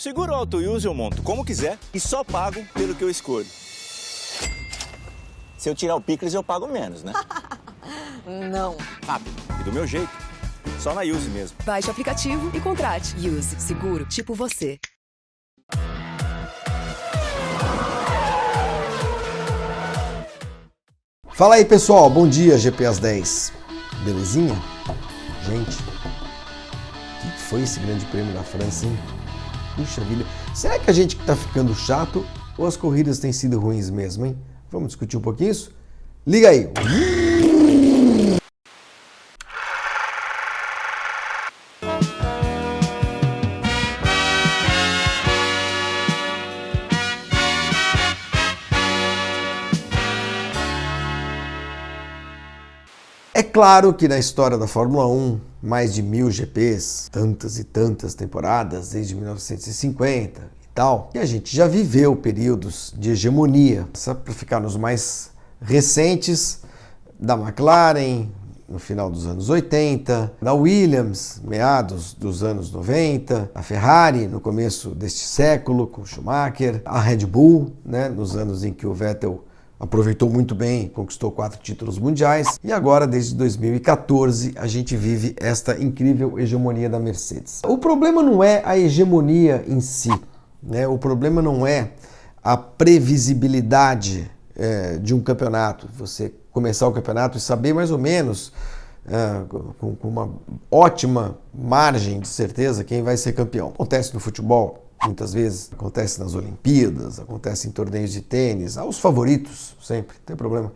Seguro Auto Use eu monto como quiser e só pago pelo que eu escolho. Se eu tirar o picles, eu pago menos, né? Não. Rápido e do meu jeito. Só na Use mesmo. Baixe o aplicativo e contrate. Use. Seguro tipo você. Fala aí, pessoal. Bom dia, GP às 10. Belezinha? Gente, o que foi esse grande prêmio da França, hein? Puxa vida. Será que a gente tá ficando chato ou as corridas têm sido ruins mesmo, hein? Vamos discutir um pouquinho isso? Liga aí. É claro que na história da Fórmula 1, mais de 1000 GPs, tantas e tantas temporadas, desde 1950 e tal, e a gente já viveu períodos de hegemonia. Só para ficar nos mais recentes, da McLaren, no final dos anos 80, da Williams, meados dos anos 90, a Ferrari, no começo deste século, com Schumacher, a Red Bull, né, nos anos em que o Vettel aproveitou muito bem, conquistou 4 títulos mundiais, e agora, desde 2014, a gente vive esta incrível hegemonia da Mercedes. O problema não é a hegemonia em si, né? O problema não é a previsibilidade de um campeonato, você começar o campeonato e saber mais ou menos, com uma ótima margem de certeza, quem vai ser campeão. Acontece no futebol, muitas vezes, acontece nas Olimpíadas, acontece em torneios de tênis, há os favoritos sempre, não tem problema.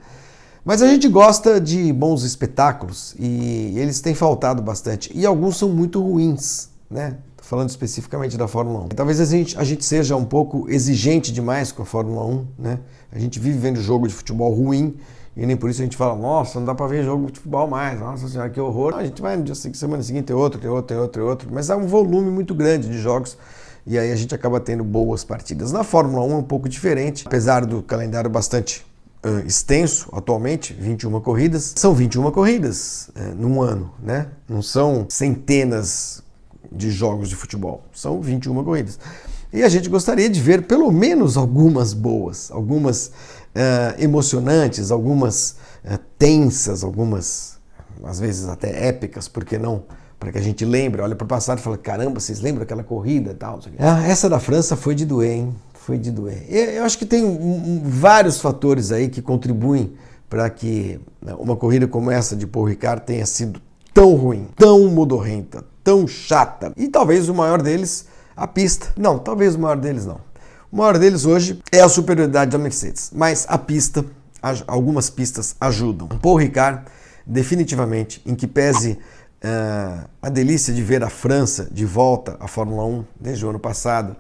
Mas a gente gosta de bons espetáculos e eles têm faltado bastante, e alguns são muito ruins, né? Tô falando especificamente da Fórmula 1. Talvez a gente seja um pouco exigente demais com a Fórmula 1, né? A gente vive vendo jogo de futebol ruim e nem por isso a gente fala, nossa, não dá pra ver jogo de futebol mais, nossa senhora, que horror. Não, a gente vai no dia semana seguinte tem outro, mas há um volume muito grande de jogos. E aí a gente acaba tendo boas partidas. Na Fórmula 1 é um pouco diferente, apesar do calendário bastante extenso atualmente, 21 corridas. São 21 corridas num ano, né? Não são centenas de jogos de futebol, são 21 corridas. E a gente gostaria de ver pelo menos algumas boas, algumas emocionantes, algumas tensas, algumas às vezes até épicas, por que não? Para que a gente lembre, olha para o passado e fala, caramba, vocês lembram aquela corrida e tal? Essa da França foi de doer, hein? Foi de doer. Eu acho que tem vários fatores aí que contribuem para que uma corrida como essa de Paul Ricard tenha sido tão ruim, tão modorrenta, tão chata. E talvez o maior deles, a pista. Não, talvez o maior deles não. O maior deles hoje é a superioridade da Mercedes, mas a pista, algumas pistas ajudam. Paul Ricard, definitivamente, em que pese a delícia de ver a França de volta à Fórmula 1 desde o ano passado,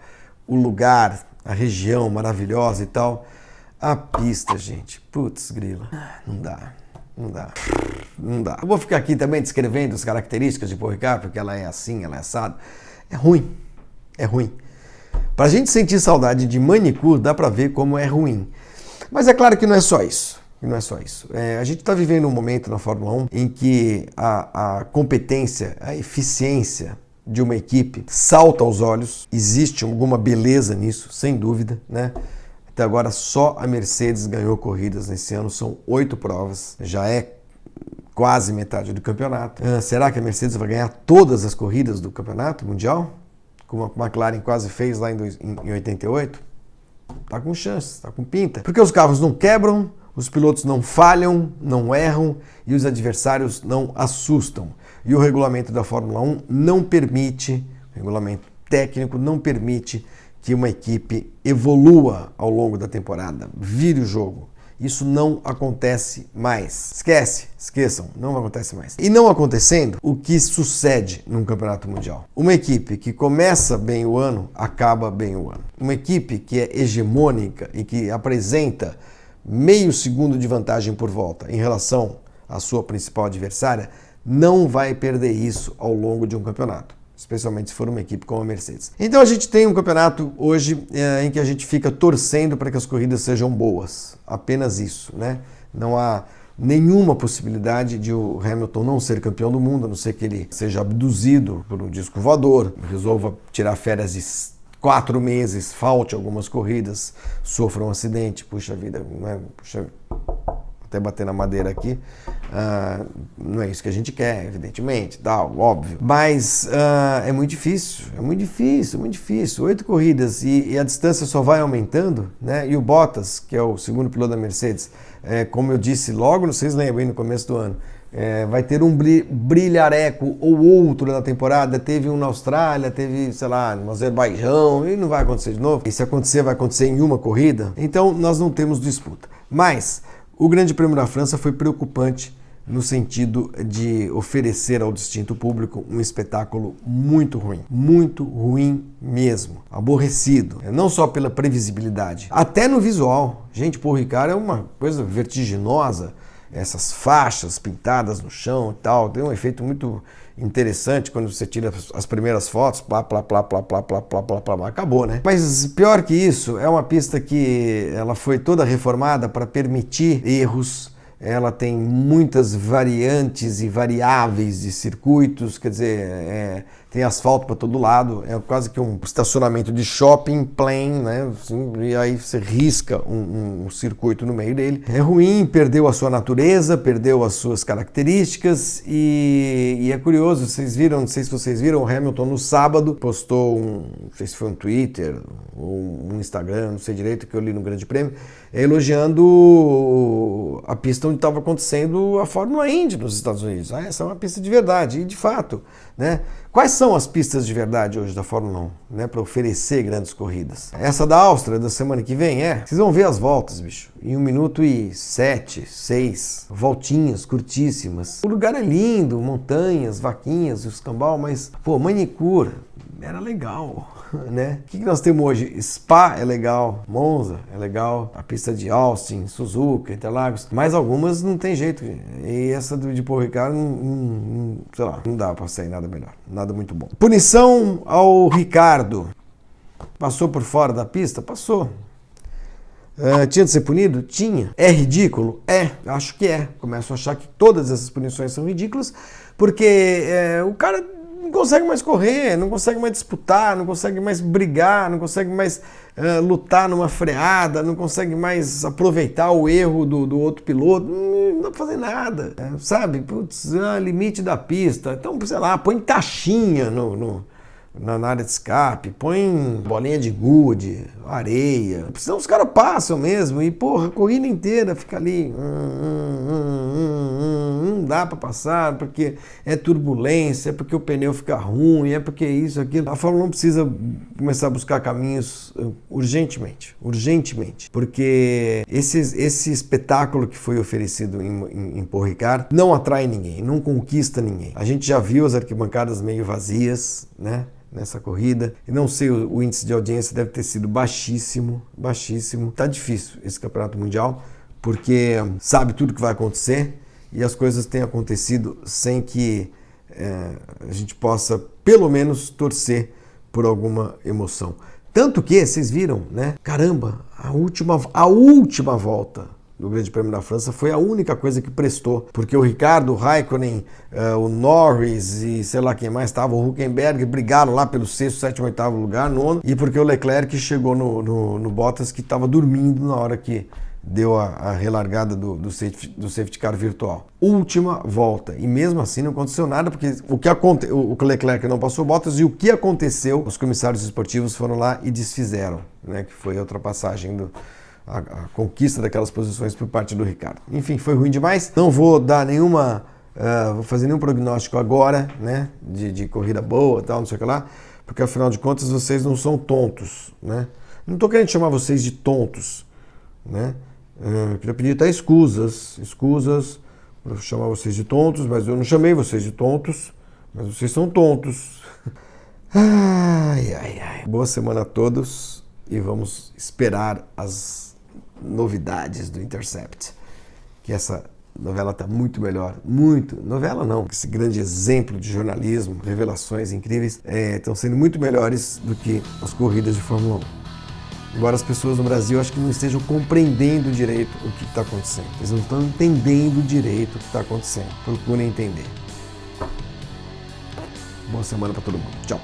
o lugar, a região maravilhosa e tal, a pista, gente, putz grila, não dá. Eu vou ficar aqui também descrevendo as características de Paul Ricard, porque ela é assim, ela é assado, é ruim. Pra gente sentir saudade de manicure, dá pra ver como é ruim, mas é claro que não é só isso. A gente está vivendo um momento na Fórmula 1 em que a competência, a eficiência de uma equipe salta aos olhos. Existe alguma beleza nisso, sem dúvida, né? Até agora só a Mercedes ganhou corridas nesse ano, são 8 provas, já é quase metade do campeonato. Será que a Mercedes vai ganhar todas as corridas do campeonato mundial? Como a McLaren quase fez lá em 88? Tá com chances, tá com pinta. Porque os carros não quebram, os pilotos não falham, não erram e os adversários não assustam. E o regulamento da Fórmula 1 não permite, o regulamento técnico não permite que uma equipe evolua ao longo da temporada, vire o jogo. Isso não acontece mais. Esqueçam, não acontece mais. E não acontecendo, o que sucede num campeonato mundial? Uma equipe que começa bem o ano, acaba bem o ano. Uma equipe que é hegemônica e que apresenta meio segundo de vantagem por volta em relação à sua principal adversária, não vai perder isso ao longo de um campeonato, especialmente se for uma equipe como a Mercedes. Então a gente tem um campeonato hoje em que a gente fica torcendo para que as corridas sejam boas, apenas isso, né? Não há nenhuma possibilidade de o Hamilton não ser campeão do mundo, a não ser que ele seja abduzido por um disco voador, resolva tirar férias de 4 meses falte algumas corridas, sofra um acidente, puxa vida, né? Puxa, até bater na madeira aqui, não é isso que a gente quer, evidentemente, tal, óbvio, mas é muito difícil, é muito difícil, muito difícil. 8 corridas e a distância só vai aumentando, né? E o Bottas, que é o segundo piloto da Mercedes, como eu disse logo, vocês lembram aí no começo do ano, vai ter um brilhareco ou outro na temporada, teve um na Austrália, teve, sei lá, no Azerbaijão, e não vai acontecer de novo. E se acontecer, vai acontecer em uma corrida, então nós não temos disputa. Mas o Grande Prêmio da França foi preocupante no sentido de oferecer ao distinto público um espetáculo muito ruim mesmo, aborrecido, não só pela previsibilidade, até no visual. Gente, Paul Ricard é uma coisa vertiginosa, essas faixas pintadas no chão e tal, tem um efeito muito interessante quando você tira as primeiras fotos, acabou, né? Mas pior que isso, é uma pista que ela foi toda reformada para permitir erros, ela tem muitas variantes e variáveis de circuitos, quer dizer, tem asfalto para todo lado, é quase que um estacionamento de shopping plain, né? Assim, e aí você risca um circuito no meio dele. É ruim, perdeu a sua natureza, perdeu as suas características e é curioso, vocês viram, não sei se vocês viram, o Hamilton no sábado postou não sei se foi um Twitter ou um Instagram, não sei direito, que eu li no Grande Prêmio, elogiando a pista onde estava acontecendo a Fórmula Indy nos Estados Unidos. Essa é uma pista de verdade, e de fato, né? Quais são as pistas de verdade hoje da Fórmula 1, né, para oferecer grandes corridas? Essa da Áustria, da semana que vem, vocês vão ver as voltas, bicho, em 1 minuto e 7, 6, voltinhas curtíssimas. O lugar é lindo, montanhas, vaquinhas, o escambau, mas, pô, manicure, era legal, né? O que nós temos hoje? Spa é legal, Monza é legal, a pista de Austin, Suzuka, Interlagos, mas algumas não tem jeito. E essa de Paul Ricard, sei lá, não dá pra sair nada melhor, nada muito bom. Punição ao Ricardo. Passou por fora da pista? Passou. Tinha de ser punido? Tinha. É ridículo? Acho que é. Começo a achar que todas essas punições são ridículas, porque o cara não consegue mais correr, não consegue mais disputar, não consegue mais brigar, não consegue mais lutar numa freada, não consegue mais aproveitar o erro do outro piloto, não dá pra fazer nada, sabe? Putz, limite da pista, então, sei lá, põe taxinha na área de escape, põe bolinha de gude, areia, senão os caras passam mesmo e, porra, a corrida inteira fica ali, não dá pra passar, porque é turbulência, é porque o pneu fica ruim, é porque isso, aquilo. A Fórmula 1 precisa começar a buscar caminhos urgentemente, porque esse espetáculo que foi oferecido em Paul Ricard não atrai ninguém, não conquista ninguém. A gente já viu as arquibancadas meio vazias, né? Nessa corrida, e não sei, o índice de audiência deve ter sido baixíssimo. Tá difícil esse campeonato mundial, porque sabe tudo que vai acontecer e as coisas têm acontecido sem que a gente possa pelo menos torcer por alguma emoção. Tanto que, vocês viram, né? Caramba, a última volta do Grande Prêmio da França foi a única coisa que prestou, porque o Ricardo, o Raikkonen, o Norris e sei lá quem mais estava, o Hülkenberg, brigaram lá pelo 6º, 7º, 8º lugar, 9º, e porque o Leclerc chegou no Bottas, que estava dormindo na hora que deu a relargada do safety car virtual. Última volta, e mesmo assim não aconteceu nada, porque o Leclerc não passou Bottas, e o que aconteceu, os comissários esportivos foram lá e desfizeram, né, que foi a ultrapassagem a conquista daquelas posições por parte do Ricardo. Enfim, foi ruim demais. Não vou dar vou fazer nenhum prognóstico agora, né, de corrida boa, tal, não sei o que lá, porque afinal de contas vocês não são tontos, né? Não estou querendo chamar vocês de tontos, né? Queria pedir até escusas para chamar vocês de tontos, mas eu não chamei vocês de tontos, mas vocês são tontos. Ai. Boa semana a todos e vamos esperar as novidades do Intercept, que essa novela está muito melhor, novela não, esse grande exemplo de jornalismo, revelações incríveis, estão sendo muito melhores do que as corridas de Fórmula 1. Embora as pessoas no Brasil acho que não estejam compreendendo direito o que está acontecendo, eles não estão entendendo direito o que está acontecendo, procurem entender. Boa semana para todo mundo, tchau!